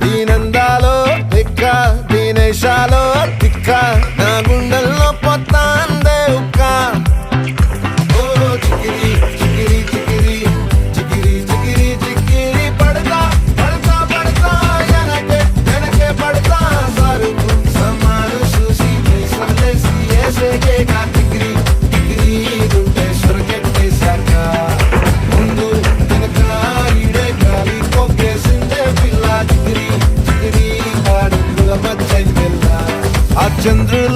దీనందాలో తిక్క దీనేశాలో తిక్క నా గుండెల్లో పొత్తాందే ఉక్క ఓ చికిరి చికిరి చికిరి చికిరి చికిరి చికిరి పడతా పడతా పడతా ఎనకే ఎనకే పడతా సరుకు సమాను చూసి సల్లేసి ఏసేకే కా చికిరి చికిరి గుండె సొరకెట్టేశాక ముందు వెనక ఈడే గాలి కొక్కేసిందే పిల్ల చికిరి చికిరి ఆడుకుల మచ్చై పిల్ల ఆ చంద్రుడు